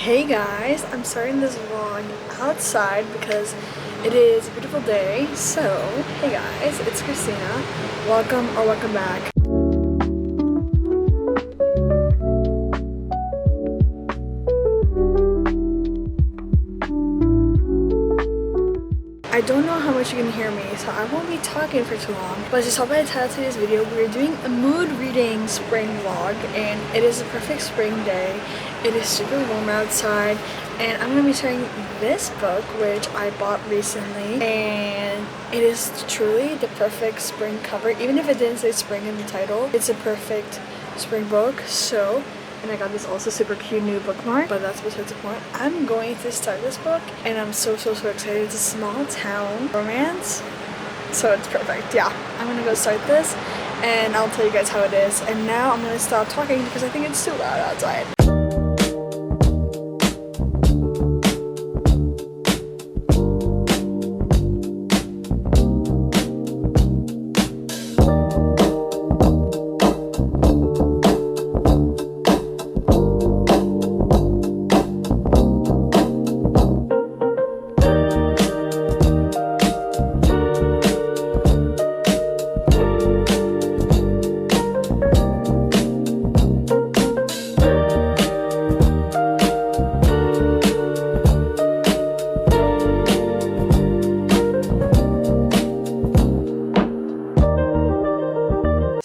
Hey guys, I'm starting this vlog outside because it is a beautiful day. So, hey guys, it's Christina. Welcome back. I don't know how much you can hear me, so I won't be talking for too long. But as you saw by the title of today's video, we're doing a mood reading spring vlog, and it is a perfect spring day. It is super warm outside, and I'm going to be sharing this book, which I bought recently, and it is truly the perfect spring cover. Even if it didn't say spring in the title, it's a perfect spring book. So, and I got this also super cute new bookmark, but that's besides the point. I'm going to start this book, and I'm so excited. It's a small town romance, so it's perfect. Yeah, I'm gonna go start this, and I'll tell you guys how it is. And now I'm gonna stop talking because I think it's too loud outside.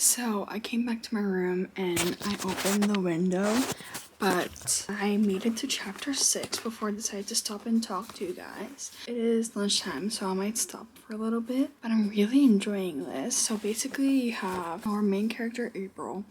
So I came back to my room and I opened the window, but I made it to chapter 6 before I decided to stop and talk to you guys. It is lunchtime, so I might stop for a little bit, but I'm really enjoying this. So basically you have our main character, April,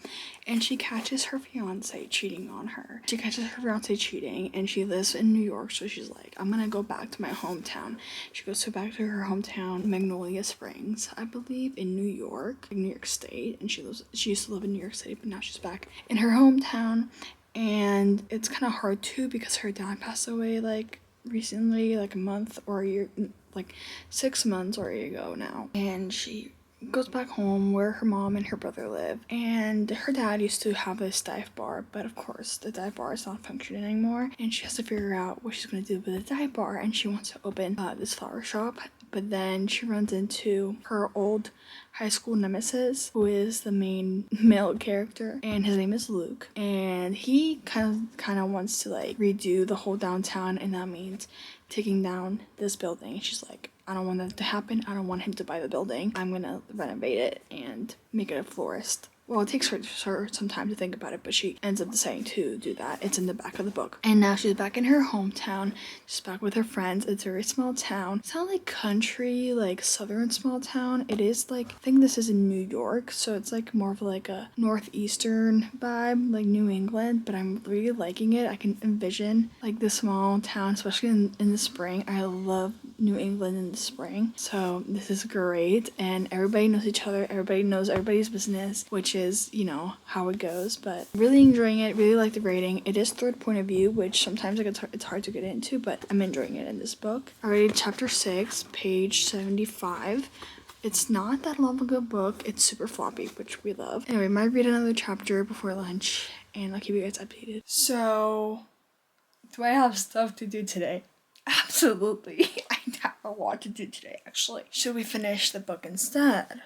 and she catches her fiance cheating on her. She catches her fiance cheating, and she lives in New York, so she's like, I'm gonna go back to my hometown. She goes back to her hometown, Magnolia Springs, I believe, in New York State, and she used to live in New York City, but now she's back in her hometown. And it's kind of hard too because her dad passed away like recently, like a month or a year, like 6 months or a year ago now. And she goes back home where her mom and her brother live, and her dad used to have this dive bar, but of course the dive bar is not functioning anymore, and she has to figure out what she's going to do with the dive bar. And she wants to open this flower shop, but then she runs into her old high school nemesis, who is the main male character, and his name is Luke, and he kind of wants to like redo the whole downtown, and that means taking down this building. She's like, I don't want that to happen. I don't want him to buy the building. I'm gonna renovate it and make it a florist. Well, it takes her some time to think about it, but she ends up deciding to do that. It's in the back of the book. And now she's back in her hometown. She's back with her friends. It's a very small town. It's not like country, like southern small town. It is like, I think this is in New York, so it's like more of like a northeastern vibe, like New England, but I'm really liking it. I can envision like the small town, especially in the spring. I love New England in the spring. So this is great, and everybody knows each other. Everybody knows everybody's business, which is, you know, how it goes. But really enjoying it, really like the rating. It is third point of view, which sometimes it's hard to get into, but I'm enjoying it in this book. Alright, chapter 6, page 75. It's not that long of a book. It's super floppy, which we love. Anyway, might read another chapter before lunch, and I'll keep you guys updated. So, do I have stuff to do today? Absolutely. I have a lot to do today, actually. Should we finish the book instead?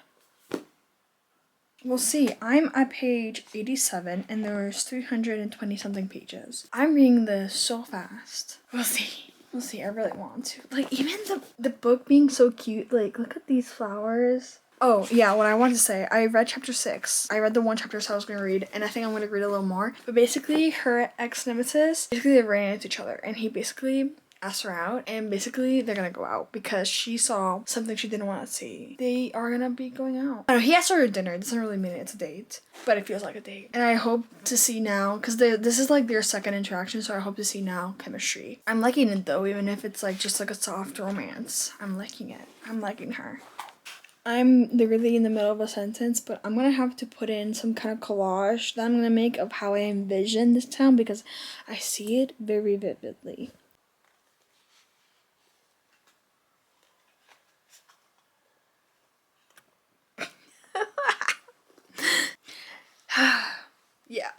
We'll see. I'm at page 87, and there's 320 something pages. I'm reading this so fast. We'll see. We'll see. I really want to. Like, even the book being so cute. Like, look at these flowers. Oh, yeah, what I wanted to say. I read chapter 6. I read the one chapter I was going to read, and I think I'm going to read a little more. But basically, her ex-nemesis, basically they ran into each other, and he basically asked her out, and basically they're gonna go out because she saw something she didn't want to see. They are gonna be going out. I don't know, he asked her to dinner. It doesn't really mean it's a date, but it feels like a date. And I hope to see now, because this is like their second interaction, so I hope to see now chemistry. I'm liking it though, even if it's like just like a soft romance. I'm liking it. I'm liking her. I'm literally in the middle of a sentence, but I'm gonna have to put in some kind of collage that I'm gonna make of how I envision this town, because I see it very vividly. Yeah,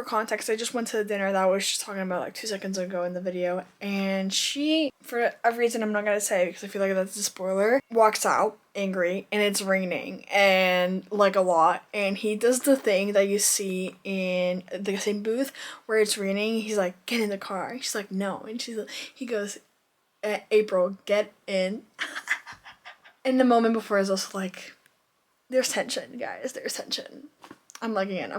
for context, I just went to the dinner that I was just talking about like 2 seconds ago in the video, and she, for a reason I'm not gonna say because I feel like that's a spoiler, walks out angry and it's raining and like a lot, and he does the thing that you see in the same booth where it's raining. He's like, get in the car. She's like, no, and he goes, April, get in. In the moment before is also like, there's tension, guys, there's tension. I'm liking it.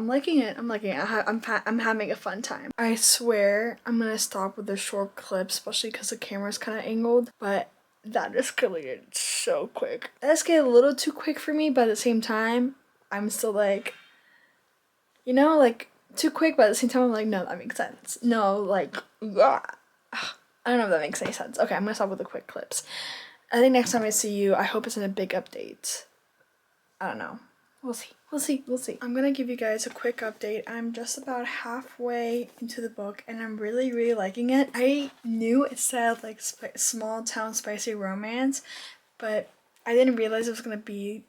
I'm having a fun time. I swear I'm gonna stop with the short clips, especially because the camera's kind of angled, but that escalated so quick. That escalated a little too quick for me, but at the same time, I'm still like, you know, like, too quick, but at the same time, I'm like, no, that makes sense. No, like, ugh. I don't know if that makes any sense. Okay, I'm gonna stop with the quick clips. I think next time I see you, I hope it's in a big update. I don't know. We'll see. I'm gonna give you guys a quick update. I'm just about halfway into the book and I'm really liking it. I knew it said like small town spicy romance, but I didn't realize it was gonna be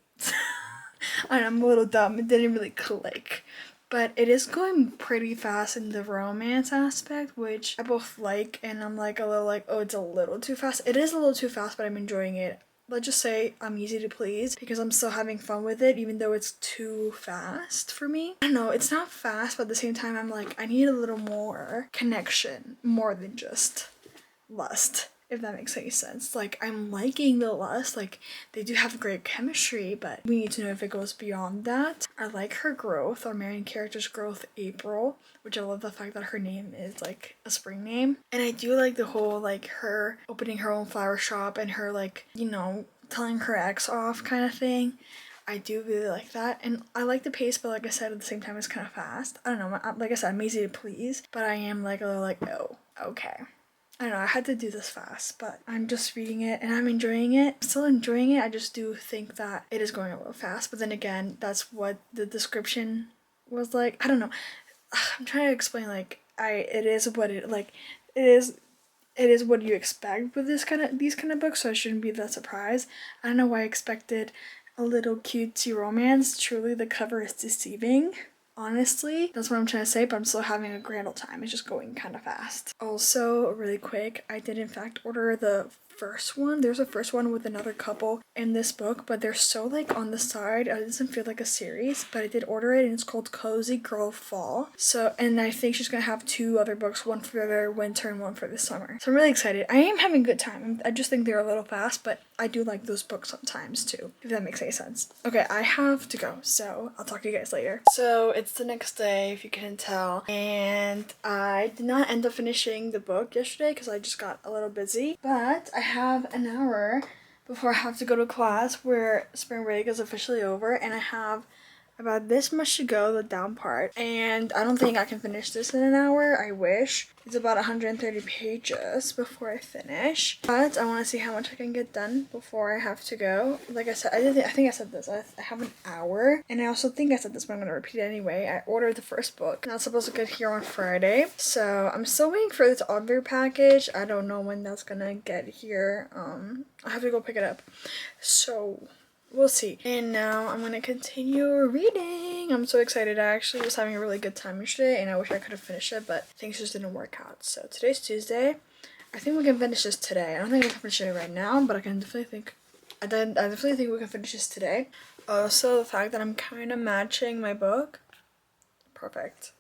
and I'm a little dumb. It didn't really click. But it is going pretty fast in the romance aspect, which I both like, and I'm like a little like, oh, it's a little too fast. It is a little too fast, but I'm enjoying it. Let's just say I'm easy to please because I'm still having fun with it, even though it's too fast for me. I don't know, it's not fast, but at the same time, I'm like, I need a little more connection, more than just lust, if that makes any sense. Like, I'm liking the lust, like, they do have great chemistry, but we need to know if it goes beyond that. I like her growth, our main character's growth, April, which I love the fact that her name is, like, a spring name. And I do like the whole, like, her opening her own flower shop and her, like, you know, telling her ex off kind of thing. I do really like that, and I like the pace, but like I said, at the same time, it's kind of fast. I don't know, like I said, I'm easy to please, but I am, like, a little like, oh, okay. I don't know, I had to do this fast, but I'm just reading it and I'm enjoying it. I'm still enjoying it. I just do think that it is going a little fast, but then again, that's what the description was like. I don't know. I'm trying to explain, like, it is what you expect with these kind of books, so I shouldn't be that surprised. I don't know why I expected a little cutesy romance. Truly, the cover is deceiving. Honestly, that's what I'm trying to say, but I'm still having a grand old time. It's just going kind of fast. Also, really quick, I did in fact order the first one. There's a first one with another couple in this book, but they're so like on the side. It doesn't feel like a series, but I did order it and it's called Cozy Girl Fall. So, and I think she's gonna have 2 other books, one for the winter and one for the summer. So I'm really excited. I am having a good time. I just think they're a little fast, but I do like those books sometimes too, if that makes any sense. Okay, I have to go, so I'll talk to you guys later. So it's the next day, if you couldn't tell, and I did not end up finishing the book yesterday because I just got a little busy, but I have an hour before I have to go to class where spring break is officially over, and I have about this much to go, the down part, and I don't think I can finish this in an hour. I wish. It's about 130 pages before I finish, but I want to see how much I can get done before I have to go. Like I said, I think I said this, I have an hour, and I also think I said this, but I'm going to repeat it anyway. I ordered the first book, and that's supposed to get here on Friday, so I'm still waiting for this other package. I don't know when that's gonna get here. I have to go pick it up, so we'll see. And now I'm gonna continue reading. I'm so excited. I actually was having a really good time yesterday, and I wish I could have finished it, but things just didn't work out. So today's Tuesday. I think we can finish this today. I don't think we can finish it right now, but I definitely think we can finish this today. Also, the fact that I'm kind of matching my book. Perfect.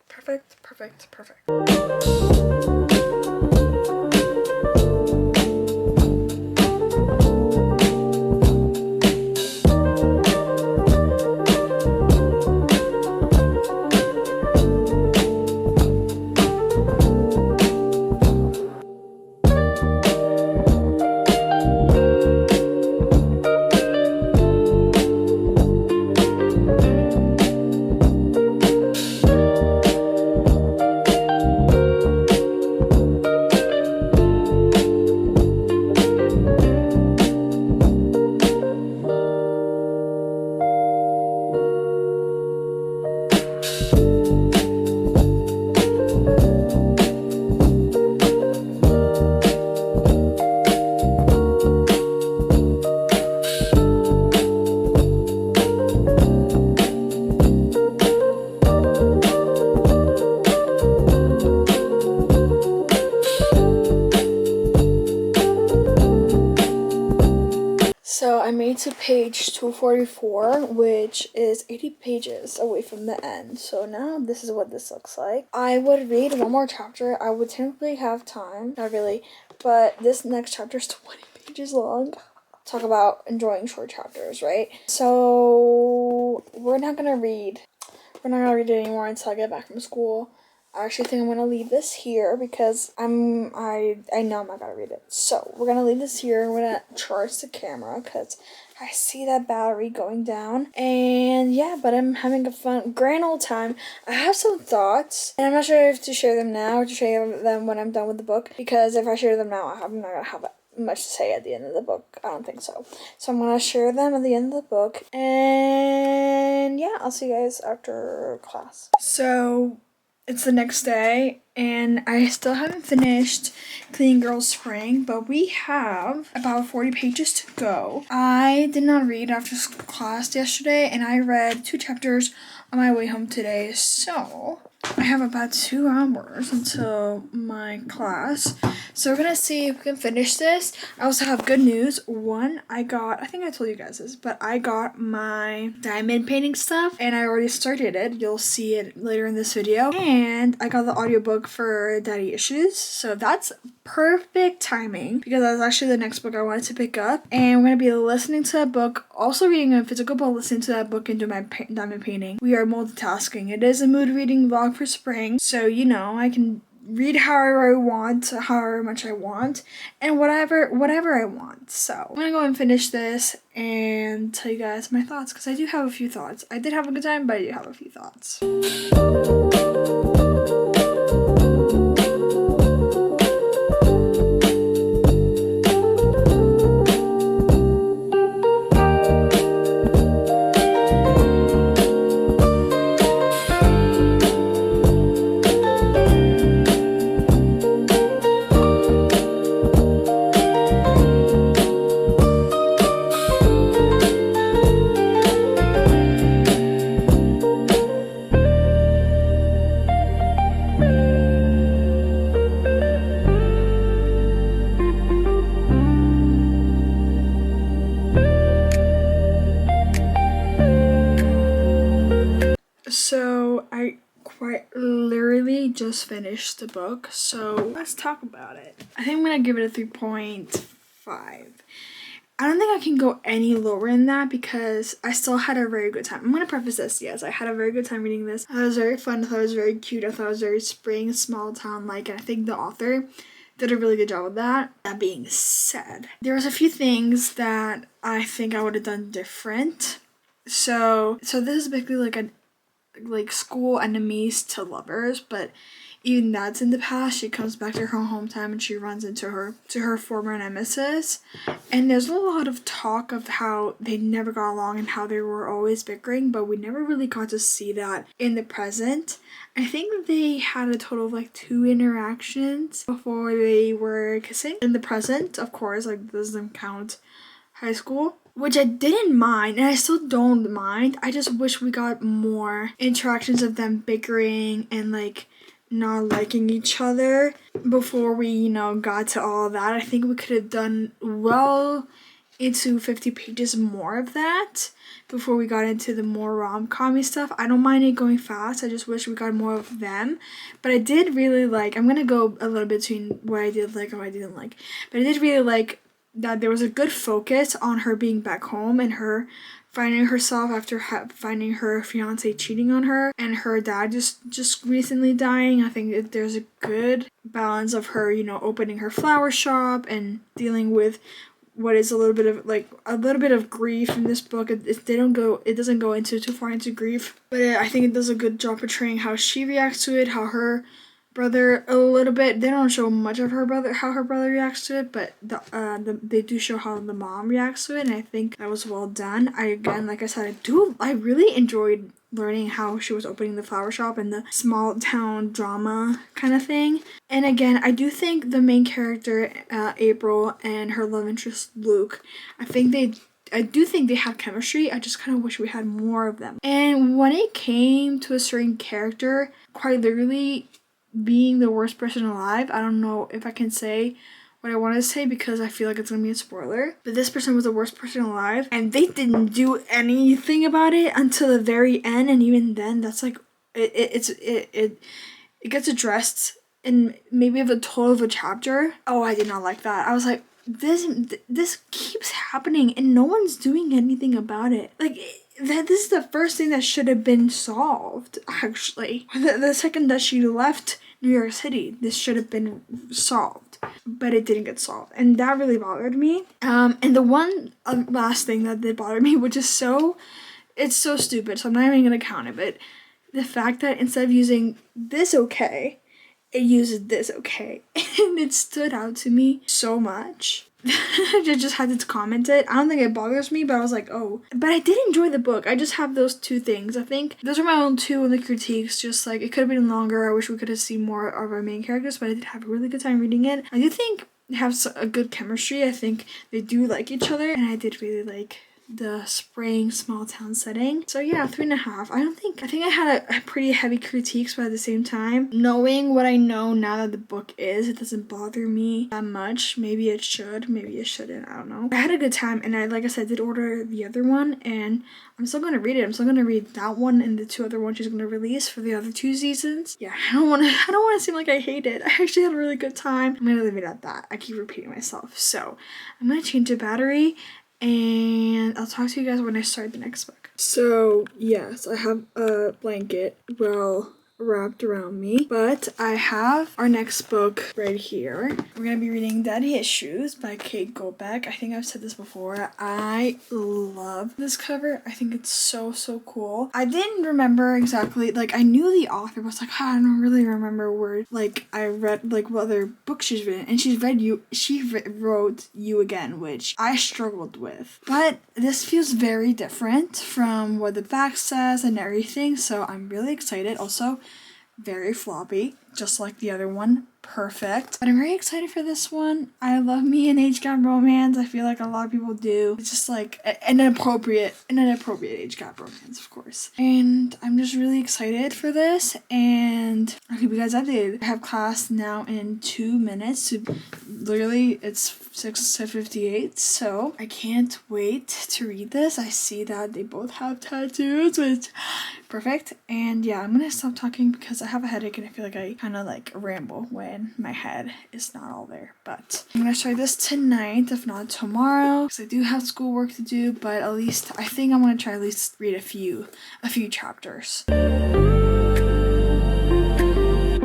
I made to page 244, which is 80 pages away from the end. So now this is what this looks like. I would read one more chapter. I would typically have time. Not really. But this next chapter is 20 pages long. Talk about enjoying short chapters, right? So we're not gonna read it anymore until I get back from school. I actually think I'm gonna leave this here because I know I'm not gonna read it. So we're gonna leave this here. We're gonna charge the camera because I see that battery going down. And yeah, but I'm having a grand old time. I have some thoughts, and I'm not sure if to share them now or to share them when I'm done with the book, because if I share them now, I'm not gonna have much to say at the end of the book. I don't think so. So I'm gonna share them at the end of the book, and yeah, I'll see you guys after class. So it's the next day, and I still haven't finished Clean Girl Spring, but we have about 40 pages to go. I did not read after class yesterday, and I read 2 chapters on my way home today, so I have about 2 hours until my class. So we're gonna see if we can finish this. I also have good news. One, I think I told you guys this, but I got my diamond painting stuff, and I already started it. You'll see it later in this video. And I got the audiobook for Daddy Issues, so that's perfect timing because that's actually the next book I wanted to pick up. And we're gonna be listening to that book, also reading a physical book, listening to that book, and doing my diamond painting. We are multitasking. It is a mood reading vlog for spring, so you know I can read however I want, however much I want, and whatever I want. So I'm gonna go and finish this and tell you guys my thoughts, because I do have a few thoughts. I did have a good time, but I do have a few thoughts. So I quite literally just finished the book, so let's talk about it. I think I'm gonna give it a 3.5. I don't think I can go any lower than that because I still had a very good time. I'm gonna preface this, yes, I had a very good time reading this. I thought it was very fun, I thought it was very cute, I thought it was very spring, small town like, and I think the author did a really good job with that. That being said, there was a few things that I think I would have done different. So this is basically like school enemies to lovers, but even that's in the past. She comes back to her hometown and she runs into her former nemesis, and there's a lot of talk of how they never got along and how they were always bickering, but we never really got to see that in the present. I think they had a total of like 2 interactions before they were kissing. In the present, of course, like doesn't count high school, which I didn't mind, and I still don't mind. I just wish we got more interactions of them bickering and like not liking each other before we, you know, got to all of that. I think we could have done well into 50 pages more of that before we got into the more rom-com-y stuff. I don't mind it going fast. I just wish we got more of them. But I did really like, I'm gonna go a little bit between what I did like and what I didn't like, but I did really like that there was a good focus on her being back home and her finding herself after finding her fiance cheating on her, and her dad just recently dying. I think there's a good balance of her, you know, opening her flower shop and dealing with what is a little bit of grief in this book. It doesn't go into too far into grief, but I think it does a good job portraying how she reacts to it, how her brother a little bit. They don't show much of how her brother reacts to it, but they do show how the mom reacts to it, and I think that was well done. Like I said, I really enjoyed learning how she was opening the flower shop and the small town drama kind of thing. And again, I do think the main character, April, and her love interest Luke, I do think they have chemistry. I just kind of wish we had more of them. And when it came to a certain character, quite literally being the worst person alive, I don't know if I can say what I want to say because I feel like it's gonna be a spoiler. But this person was the worst person alive, and they didn't do anything about it until the very end. And even then, that's like it gets addressed in maybe of a total of a chapter. Oh, I did not like that. I was like, this keeps happening and no one's doing anything about it. Like, this is the first thing that should have been solved, actually. The second that she left New York City, this should have been solved, but it didn't get solved, and that really bothered me. And the one last thing that did bother me, which is it's so stupid, so I'm not even gonna count it, but the fact that instead of using this okay, it uses this okay, and it stood out to me so much. I just had to comment it. I don't think it bothers me, but I was like, oh. But I did enjoy the book. I just have those two things. I think those are my own two in the critiques. Just like, it could have been longer. I wish we could have seen more of our main characters, but I did have a really good time reading it. I do think they have a good chemistry. I think they do like each other, and I did really like the spring small town setting. So yeah, 3.5. I think I had a pretty heavy critiques, but at the same time, knowing what I know now that the book is, it doesn't bother me that much. Maybe it should, maybe it shouldn't, I don't know. I had a good time, and I, like I said, did order the other one, and I'm still gonna read it. I'm still gonna read that one and the two other ones she's gonna release for the other 2 seasons. Yeah, I don't wanna seem like I hate it. I actually had a really good time. I'm gonna leave it at that. I keep repeating myself. So I'm gonna change the battery, and I'll talk to you guys when I start the next book. So yes, I have a blanket well wrapped around me, but I have our next book right here. We're gonna be reading Daddy Issues by Kate Gobeck. I think I've said this before. I love this cover. I think it's so cool. I didn't remember exactly, like, I knew the author, but I was like, I don't really remember where, like, I read like what other books she's written, and she wrote You Again, which I struggled with, but this feels very different from what the back says and everything, so I'm really excited. Also very floppy, just like the other one. Perfect. But I'm very excited for this one. I love me an age gap romance. I feel like a lot of people do. It's just like an appropriate age gap romance, of course. And I'm just really excited for this, and I'll keep you guys updated. I have class now in 2 minutes. So literally, it's 6:58, so I can't wait to read this. I see that they both have tattoos, which perfect. And yeah, I'm gonna stop talking because I have a headache and I feel like I kind of like ramble when my head is not all there. But I'm gonna try this tonight, if not tomorrow, because I do have schoolwork to do, but at least I think I'm gonna try at least read a few chapters.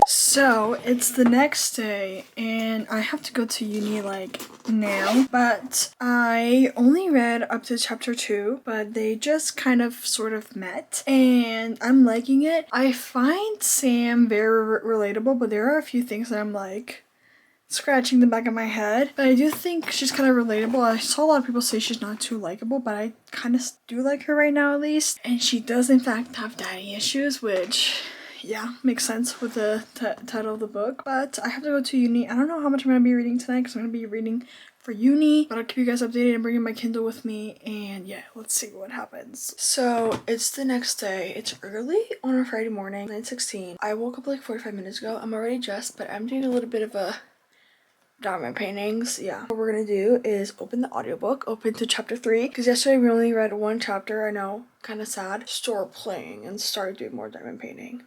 So it's the next day and I have to go to uni like now, but I only read up to chapter 2, but they just kind of sort of met and I'm liking it. I find Sam very relatable, but there are a few things that I'm like scratching the back of my head, but I do think she's kind of relatable. I saw a lot of people say she's not too likable, but I kind of do like her right now at least, and she does in fact have daddy issues, which yeah, makes sense with the title of the book. But I have to go to uni. I don't know how much I'm going to be reading tonight because I'm going to be reading for uni, but I'll keep you guys updated and bringing my Kindle with me, and yeah, let's see what happens. So it's the next day. It's early on a Friday morning, 9:16. I woke up like 45 minutes ago. I'm already dressed, but I'm doing a little bit of a diamond paintings. Yeah, what we're gonna do is open the audiobook, open to chapter 3, because yesterday we only read 1 chapter. I know, kind of sad. Start playing and start doing more diamond painting.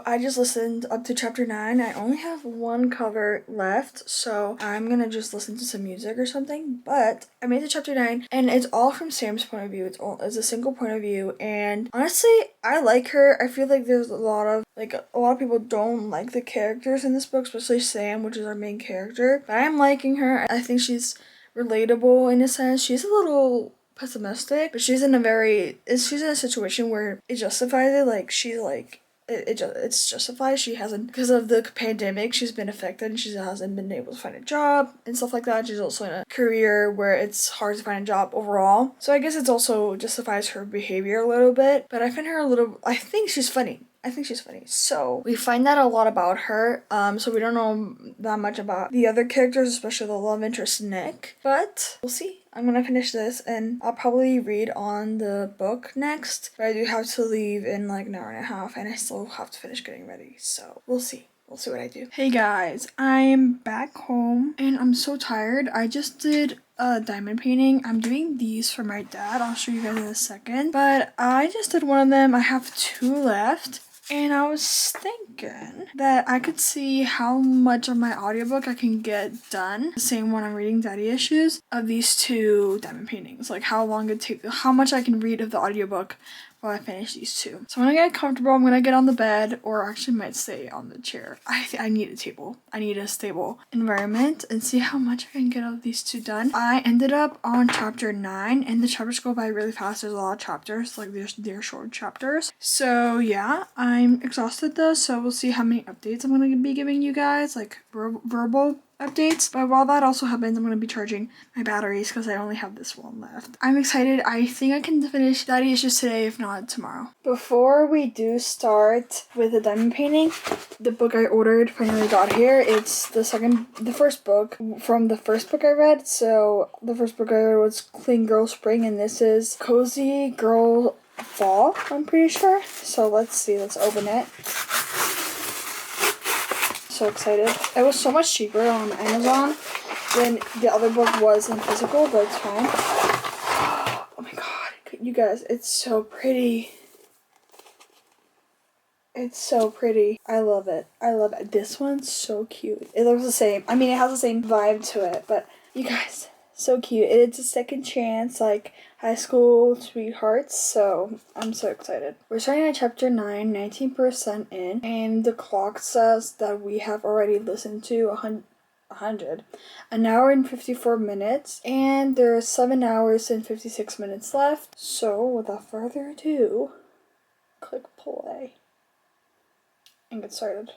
I just listened up to chapter 9. I only have 1 cover left, so I'm gonna just listen to some music or something. But I made it to chapter 9, and it's all from Sam's point of view. It's a single point of view, and honestly, I like her. I feel like there's a lot of people don't like the characters in this book, especially Sam, which is our main character. But I'm liking her. I think she's relatable in a sense. She's a little pessimistic, but she's in a situation where it justifies it. Like she's like it's justified. She hasn't, because of the pandemic, she's been affected and she hasn't been able to find a job and stuff like that. She's also in a career where it's hard to find a job overall. So I guess it's also justifies her behavior a little bit. But I find her I think she's funny. So we find out a lot about her. So we don't know that much about the other characters, especially the love interest Nick. But we'll see. I'm gonna finish this and I'll probably read on the book next. But I do have to leave in like an hour and a half and I still have to finish getting ready. So we'll see. We'll see what I do. Hey guys, I'm back home and I'm so tired. I just did a diamond painting. I'm doing these for my dad. I'll show you guys in a second. But I just did one of them. I have 2 left. And I was thinking that I could see how much of my audiobook I can get done, the same when I'm reading Daddy Issues, of these 2 diamond paintings. Like how long it takes, how much I can read of the audiobook while I finish these 2. So when I get comfortable, I'm gonna get on the bed, or actually might stay on the chair. I need a table. I need a stable environment and see how much I can get of these 2 done. I ended up on chapter 9 and the chapters go by really fast. There's a lot of chapters, like they're short chapters. So yeah, I'm exhausted though, so we'll see how many updates I'm gonna be giving you guys, like verbal updates. But while that also happens, I'm going to be charging my batteries because I only have this one left. I'm excited. I think I can finish Daddy Issues today, if not tomorrow. Before we do start with the diamond painting, the book I ordered finally got here. It's the first book from the first book I read. So the first book I read was Clean Girl Spring, and this is Cozy Girl Fall, I'm pretty sure. So let's see, let's open it. So excited. It was so much cheaper on Amazon than the other book was in physical, but it's fine. Oh my god, you guys, it's so pretty. It's so pretty. I love it. I love it. This one's so cute. It looks the same. I mean, it has the same vibe to it, but you guys, so cute. It's a second chance, like high school sweethearts, so I'm so excited. We're starting at chapter 9, 19% in, and the clock says that we have already listened to 100. An hour and 54 minutes, and there are 7 hours and 56 minutes left. So without further ado, click play and get started.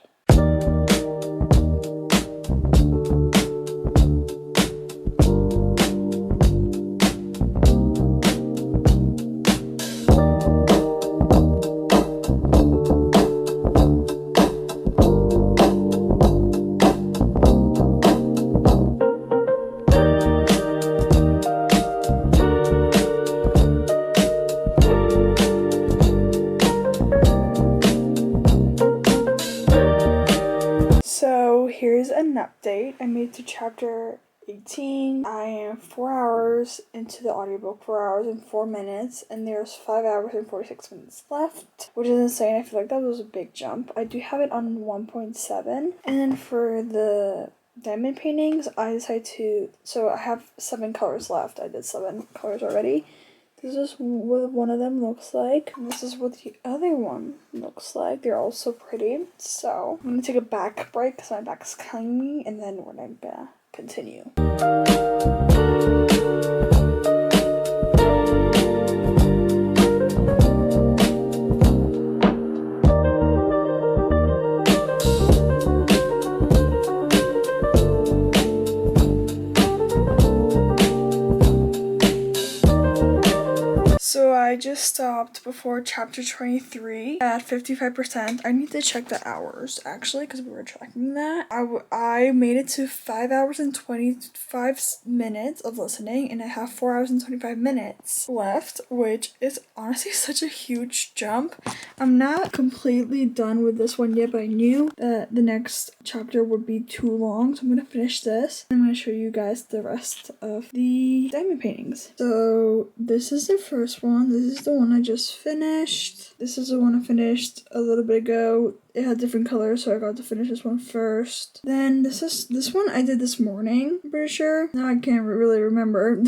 Here's an update. I made it to chapter 18. I am 4 hours into the audiobook, 4 hours and 4 minutes, and there's 5 hours and 46 minutes left, which is insane. I feel like that was a big jump. I do have it on 1.7, and then for the diamond paintings, I decided to, so I have 7 colors left. I did 7 colors already. This is what one of them looks like. And this is what the other one looks like. They're all so pretty. So I'm gonna take a back break because my back's killing me, and then we're gonna continue. So I just stopped before chapter 23 at 55%. I need to check the hours actually because we were tracking that. I made it to 5 hours and 25 minutes of listening, and I have 4 hours and 25 minutes left, which is honestly such a huge jump. I'm not completely done with this one yet, but I knew that the next chapter would be too long, so I'm gonna finish this. I'm gonna show you guys the rest of the diamond paintings. So this is the first one. This is the one I just finished. This is the one I finished a little bit ago. It had different colors, so I got to finish this one first. Then this one I did this morning, I'm pretty sure. Now I can't really remember.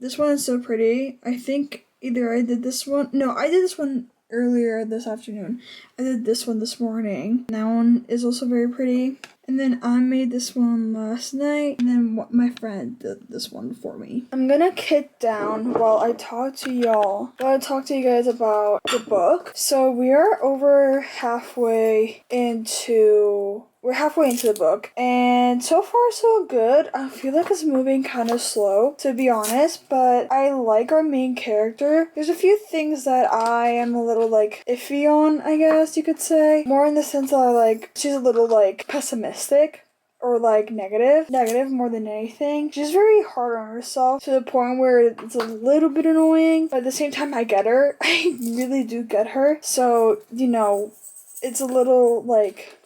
This one is so pretty. I think either I did this one. No, I did this one earlier this afternoon. I did this one this morning. That one is also very pretty. And then I made this one last night, and then my friend did this one for me. I'm gonna sit down while I talk to you guys about the book. So we're halfway into the book, and so far so good. I feel like it's moving kind of slow, to be honest, but I like our main character. There's a few things that I am a little like iffy on, I guess you could say. More in the sense that she's a little pessimistic or negative more than anything. She's very hard on herself to the point where it's a little bit annoying, but at the same time I get her. I really do get her. So, it's a little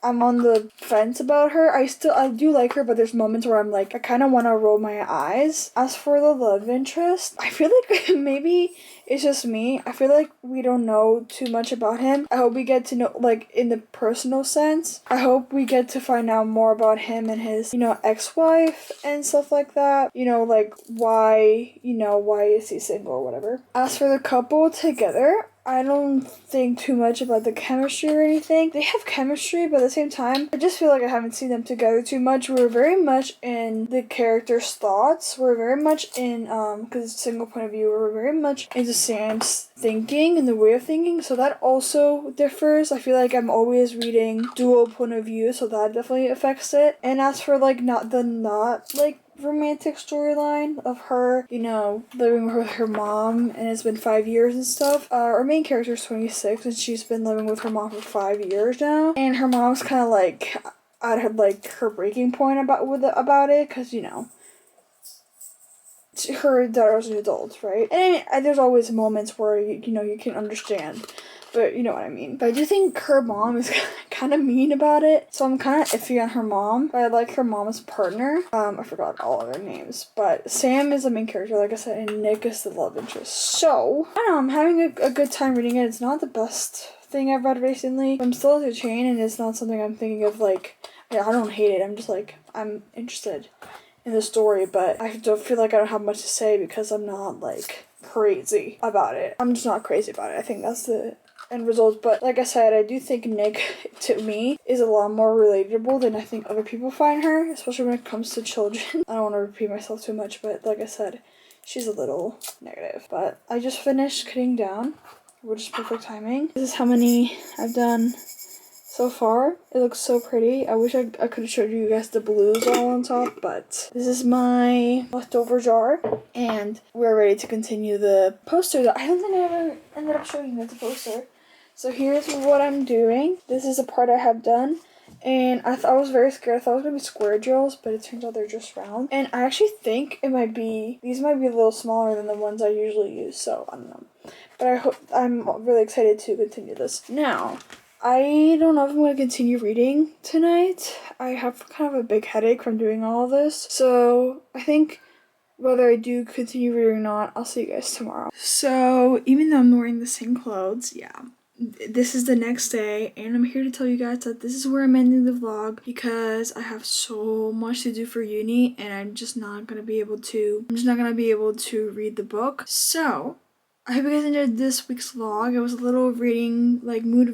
I'm on the fence about her. I do like her, but there's moments where I'm I kind of want to roll my eyes. As for the love interest, I feel like maybe it's just me. I feel like we don't know too much about him. I hope we get to know, in the personal sense. I hope we get to find out more about him and his, ex-wife and stuff like that. Why is he single or whatever. As for the couple together, I don't think too much about the chemistry or anything. They have chemistry, but at the same time, I just feel like I haven't seen them together too much. We're very much in the character's thoughts. We're very much in, because it's a single point of view, we're very much into Sam's thinking and the way of thinking, so that also differs. I feel like I'm always reading dual point of view, so that definitely affects it. And as for not romantic storyline of her, living with her mom, and it's been 5 years and stuff. Our main character is 26, and she's been living with her mom for 5 years now, and her mom's kind of at her breaking point about it, because her daughter's an adult, right? And there's always moments where you can understand, but you know what I mean. But I do think her mom is kind of mean about it, so I'm kind of iffy on her mom. But I like her mom's partner. I forgot all of their names, but Sam is the main character, like I said, and Nick is the love interest. So I don't know, I'm having a good time reading it. It's not the best thing I've read recently. I'm still entertained, and it's not something I'm thinking of I don't hate it. I'm just I'm interested in the story, but I don't feel like I don't have much to say because I'm not crazy about it. I'm just not crazy about it. I think that's the end result. But like I said, I do think Nick, to me, is a lot more relatable than I think other people find her, especially when it comes to children. I don't want to repeat myself too much, but like I said, she's a little negative. But I just finished cutting down, which is perfect timing. This is how many I've done so far. It looks so pretty. I wish I could have showed you guys the blues all on top, but this is my leftover jar, and we're ready to continue the poster. I don't think I ever ended up showing you guys the poster. So here's what I'm doing. This is a part I have done, and I was very scared. I thought it was going to be square drills, but it turns out they're just round. And I actually think these might be a little smaller than the ones I usually use, so I don't know. But I'm really excited to continue this. Now, I don't know if I'm going to continue reading tonight. I have kind of a big headache from doing all of this. So I think whether I do continue reading or not, I'll see you guys tomorrow. So even though I'm wearing the same clothes, this is the next day, and I'm here to tell you guys that this is where I'm ending the vlog because I have so much to do for uni, and I'm just not going to be able to read the book. So I hope you guys enjoyed this week's vlog. It was a little mood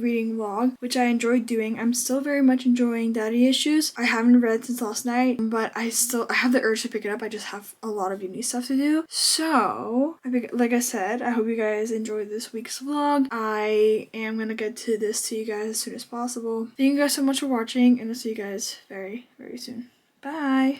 reading vlog, which I enjoyed doing. I'm still very much enjoying Daddy Issues. I haven't read since last night, but I have the urge to pick it up. I just have a lot of uni stuff to do. So, like I said, I hope you guys enjoyed this week's vlog. I am gonna get to this to you guys as soon as possible. Thank you guys so much for watching, and I'll see you guys very, very soon. Bye!